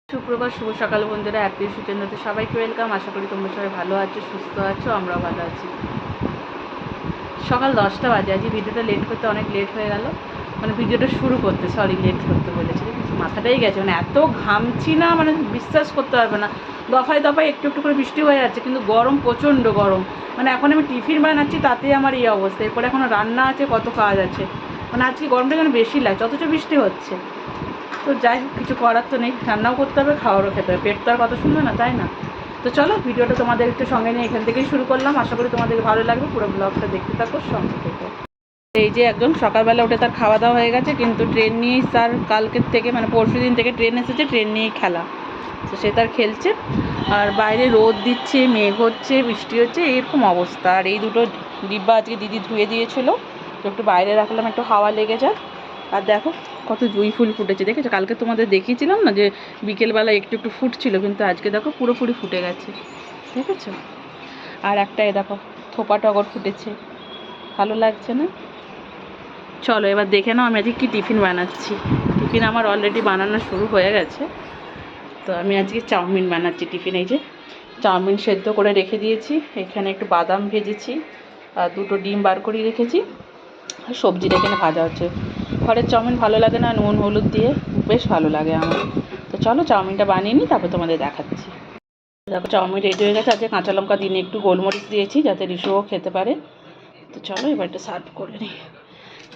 সুপ্রভাত, শুভ সকাল বন্ধুরা। অ্যাপি সুচেন্দ্রতে সবাইকে ওয়েলকাম। আশা করি তোমরা সবাই ভালো আছো, সুস্থ আছো, আমরাও ভালো আছি। সকাল 10টা বাজে। আজকে ভিডিওটা লেট করতে অনেক লেট হয়ে গেল, মানে ভিডিওটা শুরু করতে লেট করতে বলেছি। কিছু মাথাটাই গেছে, মানে এত ঘামছি না, মানে বিশ্বাস করতে পারবে না। দফায় দফায় একটু একটু করে বৃষ্টি হয়ে যাচ্ছে, কিন্তু গরম, প্রচণ্ড গরম। মানে এখন আমি টিফিন বানাচ্ছি, তাতেই আমার এই অবস্থা। এরপরে এখনও রান্না আছে, কত কাজ আছে। মানে আজকে গরমটা যেন বেশি লাগছে, অথচ বৃষ্টি হচ্ছে। তো যাই হোক, কিছু করার তো নেই, রান্নাও করতে হবে, খাওয়ারও খেতে হবে, পেট তো আর কথা শুনবে না, তাই না? তো চলো, ভিডিওটা তোমাদের একটু সঙ্গে নিয়ে এখান থেকেই শুরু করলাম। আশা করি তোমাদের ভালো লাগবে, পুরো ব্লগটা দেখতে থাকো, সঙ্গে থেকে। এই যে একদম সকালবেলা উঠে তার খাওয়া দাওয়া হয়ে গেছে, কিন্তু ট্রেন নিয়েই তার কালকের থেকে, মানে পরশু দিন থেকে ট্রেন এসেছে, ট্রেন নিয়েই খেলা। তো সে তার খেলছে, আর বাইরে রোদ দিচ্ছে, মেঘ হচ্ছে, বৃষ্টি হচ্ছে, এরকম অবস্থা। আর এই দুটো ডিব্বা আজকে দিদি ধুয়ে দিয়েছিলো, তো একটু বাইরে রাখলাম, একটু হাওয়া লেগে যাক। আর দেখো কত জুঁই ফুল ফুটেছে, দেখেছো? কালকে তোমাদের দেখিয়েছিলাম না যে বিকেলবেলা একটু একটু ফুটছিল, কিন্তু আজকে দেখো পুরোপুরি ফুটে গেছে, দেখেছো? আর একটা এ দেখো থোপা টগর ফুটেছে, ভালো লাগছে না? চলো এবার দেখে নাও আমি আজকে কী টিফিন বানাচ্ছি। টিফিন আমার অলরেডি বানানো শুরু হয়ে গেছে। তো আমি আজকে চাউমিন বানাচ্ছি টিফিন। এই যে চাউমিন সেদ্ধ করে রেখে দিয়েছি, এখানে একটু বাদাম ভেজেছি, আর দুটো ডিম বার করে রেখেছি, আর সবজিটা এখানে ভাজা হচ্ছে। ঘরের চাউমিন ভালো লাগে না নুন হলুদ দিয়ে, বেশ ভালো লাগে আমার। তো চলো চাউমিনটা বানিয়ে নিই, তারপর তোমাদের দেখাচ্ছি। দেখো চাউমিন রেডি হয়ে গেছে। আজকে কাঁচা লঙ্কা দিনে একটু গোলমরিচ দিয়েছি, যাতে রিশুও খেতে পারে। তো চলো এবার একটা সার্ভ করে নিই।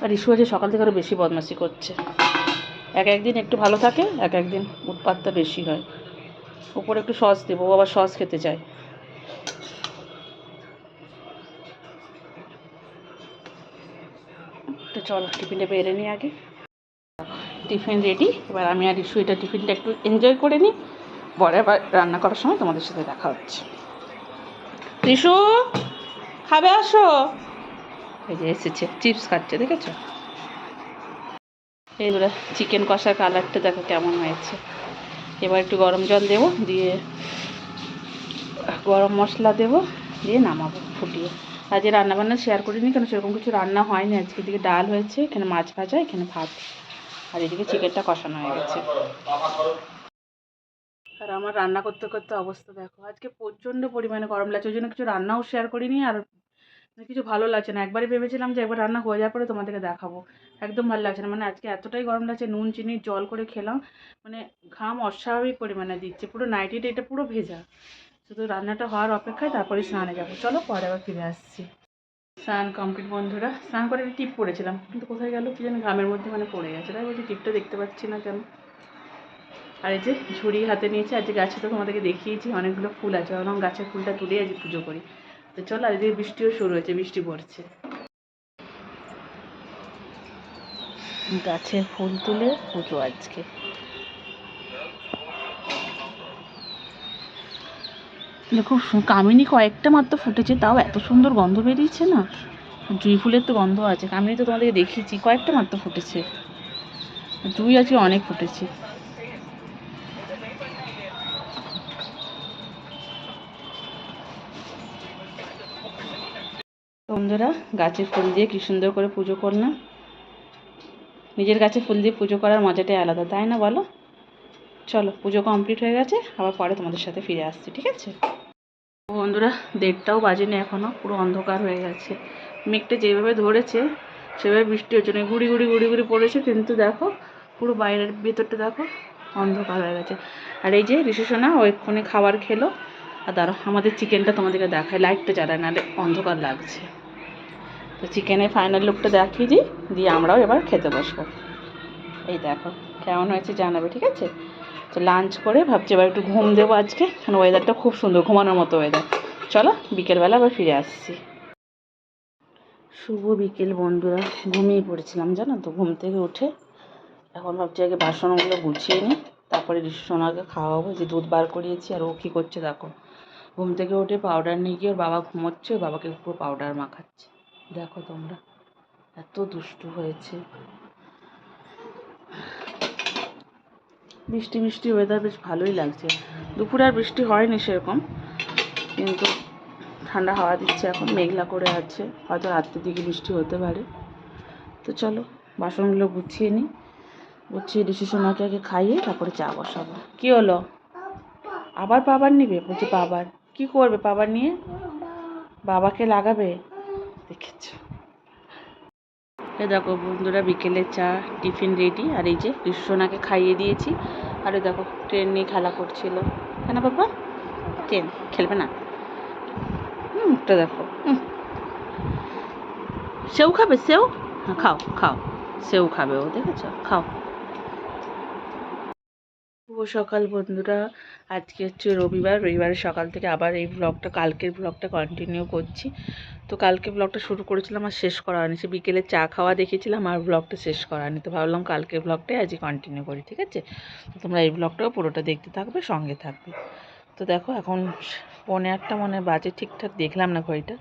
আর রিশু আজকে সকাল থেকে আরও বেশি বদমাশি করছে। একদিন একটু ভালো থাকে, একদিন উৎপাতটা বেশি হয়। উপরে একটু সস দেবো, ও আবার সস খেতে চায়। তো চলো টিফিনটা বেড়ে নিই আগে। টিফিন রেডি, এবার আমি আর রিশু এটা টিফিনটা একটু এনজয় করে নিই, পরে আবার রান্না করার সময় তোমাদের সাথে দেখা হচ্ছে। রিশু খাবে, আসো। এই যে এসেছে, চিপস খাচ্ছে, দেখেছো? এইবারে চিকেন কষার কালারটা দেখো কেমন হয়েছে। এবার একটু গরম জল দেবো, দিয়ে গরম মশলা দেবো, দিয়ে নামাবো ফুটিয়ে। আজকে রান্নাবান্না শেয়ার করিনি, কেন সেরকম কিছু রান্না হয়নি আজকে। এদিকে ডাল হয়েছে, এখানে মাছ ভাজা, এখানে ভাত, আর এদিকে চিকেনটা কষানো হয়ে গেছে। আর আমার রান্না করতে করতে অবস্থা দেখো, আজকে প্রচণ্ড পরিমাণে গরম লাগছে, ওই জন্য কিছু রান্নাও শেয়ার করিনি। আর কিছু ভালো লাগছে না। একবারই ভেবেছিলাম যে একবার রান্না হয়ে যাওয়ার পরে তোমাদেরকে দেখাবো, একদম ভালো লাগছে না। মানে আজকে এতটাই গরম লাগছে, নুন চিনি জল করে খেলাম, মানে ঘাম অস্বাভাবিক পরিমাণে দিচ্ছে, পুরো নাইটিটা এটা পুরো ভেজা। শুধু রান্নাটা হওয়ার অপেক্ষায়, তারপরে স্নানে যাবো। চলো পরে আবার ফিরে আসছি। স্নান কমপ্লিট বন্ধুরা, স্নান করে টিপ পরেছিলাম, কিন্তু কোথায় গেল কি জানি, ঘামের মধ্যে মানে পড়ে গেছে, তাই বলছি টিপটা দেখতে পাচ্ছি না কেন। আর এই যে ঝুড়ি হাতে নিয়েছি, আজকে গাছে তো তোমাদেরকে দেখিয়েছি অনেকগুলো ফুল আছে, কারণ গাছের ফুলটা তুলে আজকে পুজো করি। তো চলো, আজকে বৃষ্টিও শুরু হয়েছে, বৃষ্টি পড়ছে। গাছের ফুল তুলে পুজো আজকে। দেখো কামিনী কয়েকটা মাত্র ফুটেছে, তাও এত সুন্দর গন্ধ বেরিয়েছে না। জুঁই ফুলের তো গন্ধ আছে, কামিনী তো তোমাদেরকে দেখিয়েছি, কয়েকটা মাত্র ফুটেছে। জুঁই আজকে অনেক ফুটেছে। বন্ধুরা, গাছের ফুল দিয়ে কি সুন্দর করে পুজো করলাম। নিজের গাছে ফুল দিয়ে পুজো করার মজাটাই আলাদা, তাই না বলো? চলো পুজো কমপ্লিট হয়ে গেছে, আবার পরে তোমাদের সাথে ফিরে আসছি, ঠিক আছে? বন্ধুরা, 1:30টাও বাজেনি এখনও, পুরো অন্ধকার হয়ে গেছে। মেঘটা যেভাবে ধরেছে সেভাবে বৃষ্টি হচ্ছে না, গুড়ি গুড়ি গুড়ি গুড়ি পড়েছে, কিন্তু দেখো পুরো বাইরের ভেতরটা দেখো অন্ধকার হয়ে গেছে। আর এই যে ঋষি সোনা ও এক্ষুনি খাবার খেলো। আর দাঁড়ো আমাদের চিকেনটা তোমাদেরকে দেখায়, লাইটটা জ্বালায়, নাহলে অন্ধকার লাগছে। তো চিকেনের ফাইনাল লুকটা দেখিয়ে দিই, দিয়ে আমরাও এবার খেতে বসবো। এই দেখো কেমন হয়েছে জানাবে, ঠিক আছে? তো লাঞ্চ করে ভাবছি এবার একটু ঘুম দেবো আজকে, কারণ ওয়েদারটা খুব সুন্দর, ঘুমানোর মতো ওয়েদার। চলো বিকেলবেলা আবার ফিরে আসছি। শুভ বিকেল বন্ধুরা, ঘুমিয়ে পড়েছিলাম জানো তো। ঘুম থেকে উঠে এখন ভাবছি আগে বাসনগুলো গুছিয়ে নিই, তারপরে ঋষি সোনাকে খাওয়াবো। যে দুধ বার করিয়েছি, আর ও কী করছে দেখো, ঘুম থেকে উঠে পাউডার নিয়ে গিয়ে ওর বাবা ঘুমোচ্ছে, ওর বাবাকে পুরো পাউডার মাখাচ্ছে। দেখো তোমরা, এত দুষ্টু হয়েছে। বৃষ্টি বৃষ্টি ওয়েদার বেশ ভালোই লাগছে। দুপুরে আর বৃষ্টি হয়নি সেরকম, কিন্তু ঠান্ডা হাওয়া দিচ্ছে, এখন মেঘলা করে আছে, হয়তো রাত্রের দিকে বৃষ্টি হতে পারে। তো চলো বাসনগুলো গুছিয়ে নিই, বলছি ঋষি সোনাকে আগে খাইয়ে তারপরে চা বসাবো। কি হলো, আবার পাবার নিবে? বলছি পাবার কি করবে, পাবার নিয়ে বাবাকে লাগাবে, দেখেছ। এ দেখো বন্ধুরা, বিকেলে চা টিফিন রেডি। আর এই যে ঋষি সোনাকে খাইয়ে দিয়েছি। আর দেখো ট্রেন নিয়ে খেলা করছিল। কেন বাবা ট্রেন খেলবে না? মুখটা দেখো। সেও খাবে, সেও? হ্যাঁ খাও খাও, সেও খাবে ও, দেখেছ, খাও। শুভ সকাল বন্ধুরা, আজকে হচ্ছে রবিবার। রবিবারের সকাল থেকে আবার এই ব্লগটা, কালকের ব্লগটা কন্টিনিউ করছি। তো কালকে ব্লগটা শুরু করেছিলাম আর শেষ করা হয়নি। সে বিকেলে চা খাওয়া দেখেছিলাম আর ব্লগটা শেষ করা হয়নি। তো ভাবলাম কালকের ব্লগটাই আজকে কন্টিনিউ করি, ঠিক আছে? তো তোমরা এই ব্লগটাও পুরোটা দেখতে থাকবে, সঙ্গে থাকবে। তো দেখো এখন 1:45 মনে বাজে, ঠিকঠাক দেখলাম না ঘড়িটা।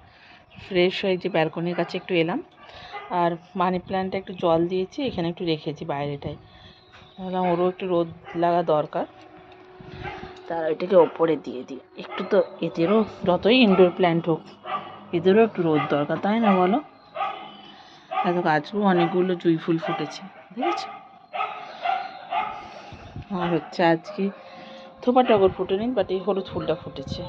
ফ্রেশ হয়ে যে ব্যালকনির কাছে একটু এলাম। আর মানি প্ল্যান্টটা একটু জল দিয়েছি, এখানে একটু রেখেছি বাইরেটায়। ভাবলাম ওরও একটু রোদ লাগা দরকার, তার ওইটাকে ওপরে দিয়ে দিই একটু। তো এদেরও যতই ইনডোর প্ল্যান্ট হোক, এদেরও একটু রোদ দরকার, তাই না বলো? এত গাছগুলো অনেকগুলো জুঁই ফুল ফুটেছে, দেখেছো? আর হচ্ছে আজকে থোপা টগর ফুটেনি, বাট এই হলুদ ফুলটা ফুটেছে।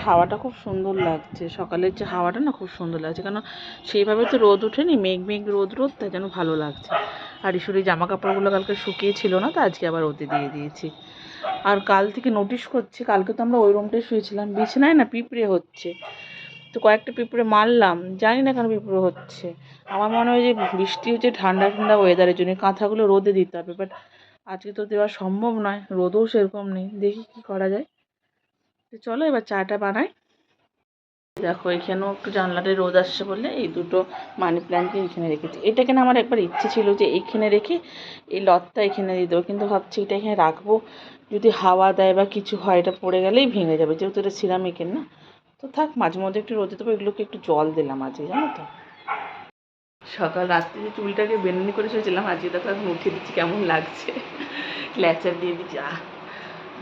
হাওয়াটা খুব সুন্দর লাগছে, সকালের যে হাওয়াটা না খুব সুন্দর লাগছে, কারণ সেইভাবে তো রোদ ওঠেনি, মেঘ মেঘ রোদ রোদ, তাই যেন ভালো লাগছে। আর ঈশ্বরী জামা কাপড়গুলো কালকে শুকিয়েছিল না, তো আজকে আবার রোদে দিয়ে দিয়েছি। আর কাল থেকে নোটিশ করছি, কালকে তো আমরা ওই রুমটায় শুয়েছিলাম, বিছানায় না পিঁপড়ে হচ্ছে। তো কয়েকটা পিঁপড়ে মারলাম, জানি না কেন পিঁপড়ে হচ্ছে। আমার মনে হয় যে বৃষ্টি হচ্ছে, ঠান্ডা ঠান্ডা ওয়েদারের জন্য কাঁথাগুলো রোদে দিতে হবে, বাট আজকে তো দেওয়া সম্ভব নয়, রোদও সেরকম নেই। দেখি কি করা যায়। তো চলো এবার চাটা বানাই। দেখো এখানেও একটু জানলাতে রোদ আসছে বলে এই দুটো মানি প্ল্যান্টকে এখানে রেখেছি। এটাকে না আমার একবার ইচ্ছে ছিল যে এইখানে রেখে এই লতটা এখানে দিয়ে দেবো, কিন্তু ভাবছি এটা এখানে রাখবো, যদি হাওয়া দেয় বা কিছু হয় এটা পড়ে গেলেই ভেঙে যাবে, যেহেতু এটা সিরামিকের না। তো থাক, মাঝে মধ্যে একটু রোদে দেবো। এগুলোকে একটু জল দিলাম আজকে, জানো তো। সকাল রাত্রে যে চুলটাকে বেনুনি করে শুয়েছিলাম, আজকে দেখো এখন উঠিয়ে দিচ্ছি, কেমন লাগছে। ল্যাচার দিয়ে দিচ্ছি।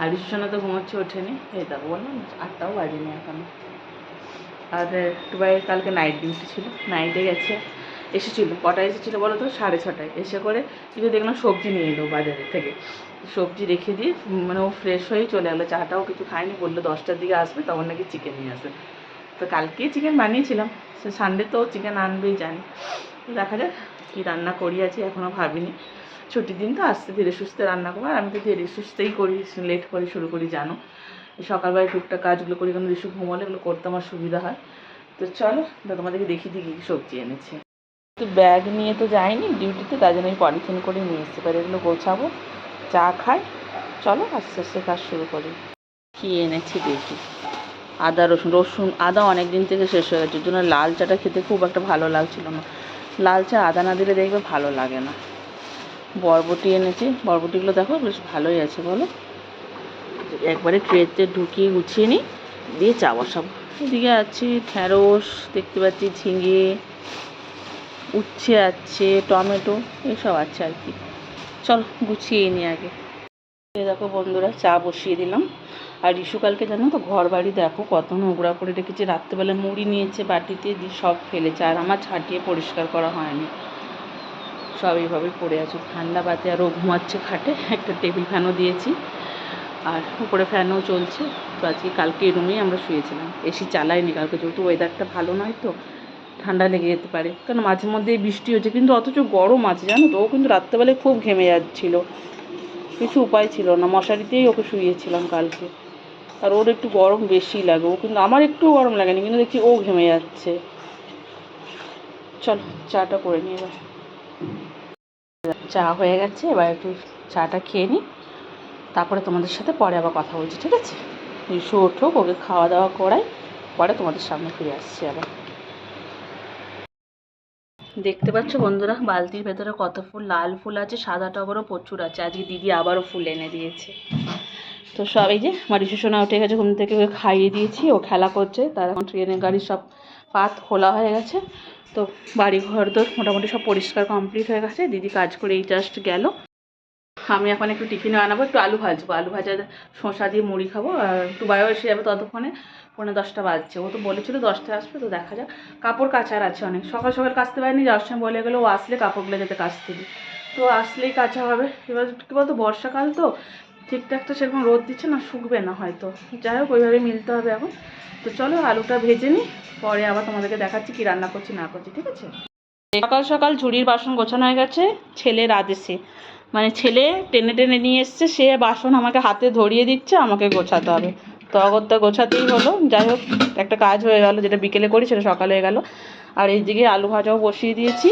আর ঋষুসোনা তো ঘুমোচ্ছে, ওঠেনি। এই দেখো বললাম 8টাও বাজেনি এখনো। আর টুবাইয়ের কালকে নাইট ডিউটি ছিল, নাইটে গেছে। এসেছিলো কটায় এসেছিলো বলো তো? 6:30টায়। এসে করে কিছু দেখলাম সবজি নিয়ে এলো বাজারে থেকে। সবজি রেখে দিয়ে মানে ও ফ্রেশ হয়েই চলে গেলো, চাটাও কিছু খায়নি, বললো 10টার দিকে আসবে, তখন নাকি চিকেন নিয়ে আসবে। তো কালকেই চিকেন বানিয়েছিলাম, সে সানডে তো চিকেন আনবেই জানি। দেখা যাক কী রান্না করি, আছি এখনও ভাবিনি। ছুটির দিন তো আস্তে ধীরে সুস্থে রান্না করবো। আর আমি তো ধীরে সুস্থেই করি, লেট করে শুরু করি জানো। সকালবেলায় টুকটাক কাজগুলো করি, কারণ ঋষু ঘুমালে এগুলো করতে আমার সুবিধা হয়। তো চলো তোমাদেরকে দেখিয়ে দিই কী কী সবজি এনেছে। তো ব্যাগ নিয়ে তো যাইনি ডিউটিতে, তাই জন্য আমি পলিথিন করে নিয়ে এসতে পারি, এগুলো গোছাবো, চা খাই। চলো আস্তে আস্তে কাজ শুরু করি। কী এনেছি দেখি। আদা রসুন, আদা অনেক দিন থেকে শেষ হয়ে গেছে, ওর জন্য লাল চাটা খেতে খুব একটা ভালো লাগছিল না। লাল চা আদা না দিলে দেখবে ভালো লাগে না। বরবটি এনেছি, বরবটিগুলো দেখো বেশ ভালোই আছে বলো। একবারে ট্রেতে ঢুকিয়ে গুছিয়ে নিই, দিয়ে চা বসাবো। এদিকে আছে ঢ্যাঁড়স, দেখতে পাচ্ছি ঝিঙে, উচ্ছে আছে, টমেটো, এসব আছে আর কি। চল গুছিয়ে নিই আগে। দেখো বন্ধুরা, চা বসিয়ে দিলাম। আর ঋষুকালকে জানো তো ঘর বাড়ি দেখো কত নোংরা করে রেখেছে, রাত্রেবেলা মুড়ি নিয়েছে বাটিতে দিয়ে সব ফেলেছে, আর আমার ছাটিয়ে পরিষ্কার করা হয়নি, সব এইভাবে পড়ে আছে ঠান্ডা বাতে। আর ও ঘুমাচ্ছে খাটে, একটা টেবিল ফ্যানও দিয়েছি, আর উপরে ফ্যানও চলছে। তো আজকে কালকে এই রুমেই আমরা শুয়েছিলাম, এসি চালাইনি কালকে, যেহেতু ওয়েদারটা ভালো নয় তো ঠান্ডা লেগে যেতে পারে, কারণ মাঝে মধ্যে বৃষ্টি হচ্ছে, কিন্তু অথচ গরম আছে জানো তো। ও কিন্তু রাত্রেবেলায় খুব ঘেমে যাচ্ছিলো, কিছু উপায় ছিল না, মশারিতেই ওকে শুয়েছিলাম কালকে। আর ওর একটু গরম বেশি লাগে, ও কিন্তু, আমার একটু গরম লাগেনি, কিন্তু দেখছি ও ঘেমে যাচ্ছে। চলো চাটা করে নিয়ে এবার। চা হয়ে গেছে, এবার একটু চাটা খেয়ে নিই, তারপরে তোমাদের সাথে পরে আবার কথা বলছি, ঠিক আছে? ঋষু ওঠুক, ওকে খাওয়া দাওয়া করাই, পরে তোমাদের সামনে ফিরে আসছি আবার। দেখতে পাচ্ছ বন্ধুরা, বালতির ভেতরে কত ফুল, লাল ফুল আছে, সাদা টগরও প্রচুর আছে। আজকে দিদি আবারও ফুল এনে দিয়েছে। তো সব এই যে আমার ঋষু সোনা উঠে গেছে ঘুম থেকে, ওকে খাইয়ে দিয়েছি, ও খেলা করছে। তার এখন ট্রেনের গাড়ির সব পাত খোলা হয়ে গেছে। তো বাড়ি ঘর তো মোটামুটি সব পরিষ্কার কমপ্লিট হয়ে গেছে। দিদি কাজ করে এই জাস্ট গেল। আমি এখন একটু টিফিনে বানাবো, একটু আলু ভাজবো, আলু ভাজা শসা দিয়ে মুড়ি খাবো। আর টুবাইও এসে যাবে ততক্ষণে, 9:45 বাজছে। ও তো বলেছিল 10টায় আসবে, তো দেখা যাক। কাপড় কাচার আছে অনেক, সকাল সকাল কাচতে পারিনি, যাওয়ার সময় বলে গেলো ও আসলে কাপড়গুলো যাতে কাচতে দিই। তো তো আসলেই কাঁচা হবে। এবার কী বলতো বর্ষাকাল তো ঠিকঠাক তো সেরকম রোদ দিচ্ছে না, শুকবে না হয়তো। যাই হোক ওইভাবে মিলতে হবে এখন। তো চলো আলুটা ভেজে নিই, পরে আবার তোমাদেরকে দেখাচ্ছি কি রান্না করছি না করছি, ঠিক আছে। সকাল সকাল ঝুড়ির বাসন গোছানো হয়ে গেছে ছেলের আদেশে, মানে ছেলে টেনে টেনে নিয়ে এসছে, সে বাসন আমাকে হাতে ধরিয়ে দিচ্ছে, আমাকে গোছাতে হবে। তো অগত্যা গোছাতেই হলো। যাই হোক একটা কাজ হয়ে গেল, যেটা বিকেলে করি সেটা সকালে হয়ে গেল। আর এইদিকে আলু ভাজাও বসিয়ে দিয়েছি,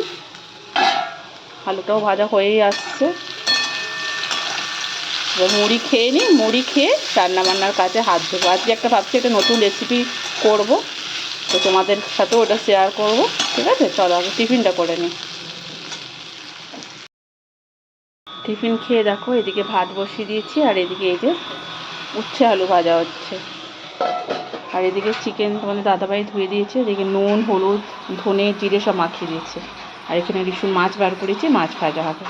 আলুটাও ভাজা হয়েই আসছে। এবার মুড়ি খেয়ে নিই, মুড়ি খেয়ে রান্নাবান্নার কাজে হাত দেবো। আজকে একটা ভাবছি একটা নতুন রেসিপি করব, তো তোমাদের সাথেও ওটা শেয়ার করব, ঠিক আছে। চলো আগে টিফিনটা করে নিই। টিফিন খেয়ে দেখো এদিকে ভাত বসিয়ে দিয়েছি, আর এদিকে এই যে উচ্ছে আলু ভাজা হচ্ছে। আর এদিকে চিকেন তোমাদের দাদাভাই ধুয়ে দিয়েছে, এদিকে নুন হলুদ ধনে জিরে সব মাখিয়ে দিয়েছে। আর এখানে রিসুন মাছ বার করেছি, মাছ ভাজা হবে।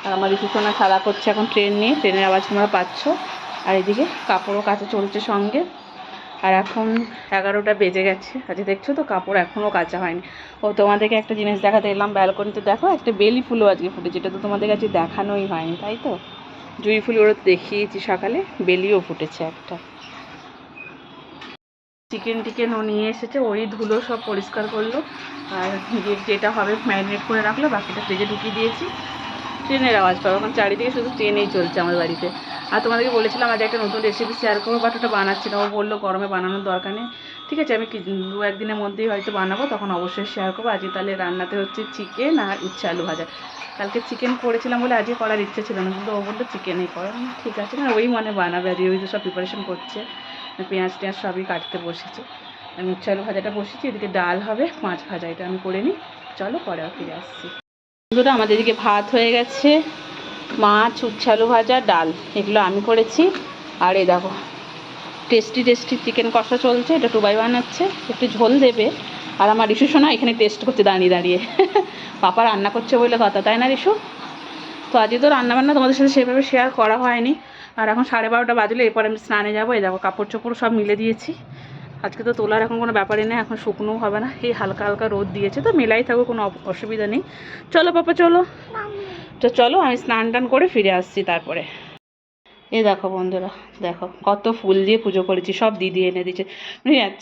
আর আমার রিসুসোনা খেলা করছে এখন ট্রেন নিয়ে, ট্রেনের আওয়াজ তোমরা পাচ্ছ। আর এদিকে কাপড়ও কাচা চলছে সঙ্গে। আর এখন 11টা বেজে গেছে, আজ দেখছো তো কাপড় এখনও কাচা হয়নি। ও তোমাদেরকে একটা জিনিস দেখাতে এলাম, ব্যালকনিতে দেখো একটা বেলি ফুলও আজকে ফুটেছে, যেটা তো তোমাদের কাছে দেখানোই হয়নি, তাই তো। জুঁই ফুল ওরা দেখিয়েছি সকালে, বেলিও ফুটেছে একটা। চিকেন ও নিয়ে এসেছে, ওই ধুলো সব পরিষ্কার করলো। আর যেটা হবে ম্যারিনেট করে রাখলো, বাকিটা ফ্রিজে ঢুকিয়ে দিয়েছি। ট্রেনের আওয়াজ পাবো, কারণ চারিদিকে শুধু ট্রেনেই চলছে আমার বাড়িতে। আর তোমাদেরকে বলেছিলাম আজ একটা নতুন রেসিপি শেয়ার করবো, বাট ওটা বানাচ্ছি না। ও বললো গরমে বানানোর দরকার নেই, ঠিক আছে আমি 2-1 দিনের মধ্যেই হয়তো বানাবো, তখন অবশ্যই শেয়ার করবো। আজকে তাহলে রান্নাতে হচ্ছে চিকেন আর উচ্ছে আলু ভাজা। কালকে চিকেন করেছিলাম বলে আজকে করার ইচ্ছে ছিল না, কিন্তু ও বললো চিকেনই করো, ঠিক আছে না, ওই মনে বানাবে। আজকে ওই তো সব প্রিপারেশন করছে, পেঁয়াজ টেঁয়াজ সবই কাটতে বসেছে। আমি উচ্ছে আলু ভাজাটা বসেছি, এদিকে ডাল হবে, মাছ ভাজা, এটা আমি করে নিই। চলো পরে ফিরে আসছি। বন্ধুরা আমাদের এদিকে ভাত হয়ে গেছে, মাছ উচ্ছে আলু ভাজা ডাল এগুলো আমি করেছি। আর এই দেখো টেস্টি চিকেন কষা চলছে, এটা টুবাই বানাচ্ছে, একটু ঝোল দেবে। আর আমার রিশু সোনা এখানে টেস্ট করতে দাঁড়িয়ে দাঁড়িয়ে পাপা রান্না করছে বলে কথা, তাই না রিশু? তো আজকে তো রান্নাবান্না তোমাদের সাথে সেভাবে শেয়ার করা হয়নি। আর এখন 12:30 বাজলে, এরপর আমি স্নানে যাবো। এই দেখো কাপড় চোপড় সব মিলে দিয়েছি। আজকে তো তোলার এখন কোনো ব্যাপারই নেই, এখন শুকনোও হবে না, এই হালকা হালকা রোদ দিয়েছে তো মেলাই থাকবে, কোনো অসুবিধা নেই। চলো পাপা চলো, তো চলো আমি স্নান টান করে ফিরে আসছি তারপরে। এই দেখো বন্ধুরা, দেখো কত ফুল দিয়ে পুজো করেছি, সব দিদি এনে দিয়েছে।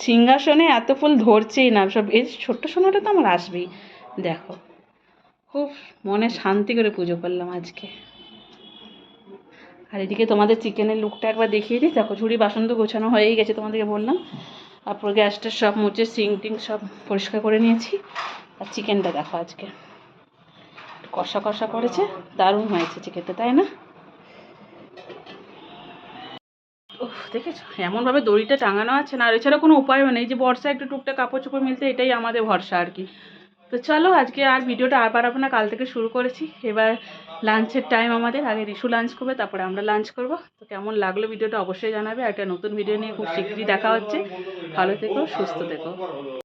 সিংহাসনে এত ফুল ধরছেই না, সব এই ছোট্ট সোনাটা তো আমার আসবেই। দেখো খুব মনে শান্তি করে পুজো করলাম আজকে। আর এদিকে তোমাদের চিকেনের লুকটা একবার দেখিয়ে দিই। দেখো ঝুড়ি বাসন তো গোছানো হয়েই গেছে, তোমাদেরকে বললাম। তারপর গ্যাসটা সব মুছে সিং টিং সব পরিষ্কার করে নিয়েছি। আর চিকেনটা দেখো আজকে কষা কষা করেছে, দারুণ হয়েছে চিকেনটা, তাই না? উফ দেখেছো এমনভাবে দড়িটা টাঙানো আছে না, আর এছাড়া কোনো উপায়ও নেই, যে বর্ষা একটু টুকটাক কাপড় চোপড় মিলতে, এটাই আমাদের ভরসা আর কি। তো চলো আজকে আর ভিডিওটা আর বাড়াবো না, কাল থেকে শুরু করেছি। এবার লাঞ্চের টাইম আমাদের, আগে রিশু লাঞ্চ করবে তারপরে আমরা লাঞ্চ করব। তো কেমন লাগলো ভিডিওটা অবশ্যই জানাবে। আর একটা নতুন ভিডিও নিয়ে খুব শীঘ্রই দেখা হচ্ছে। ভালো থেকো, সুস্থ থেকো।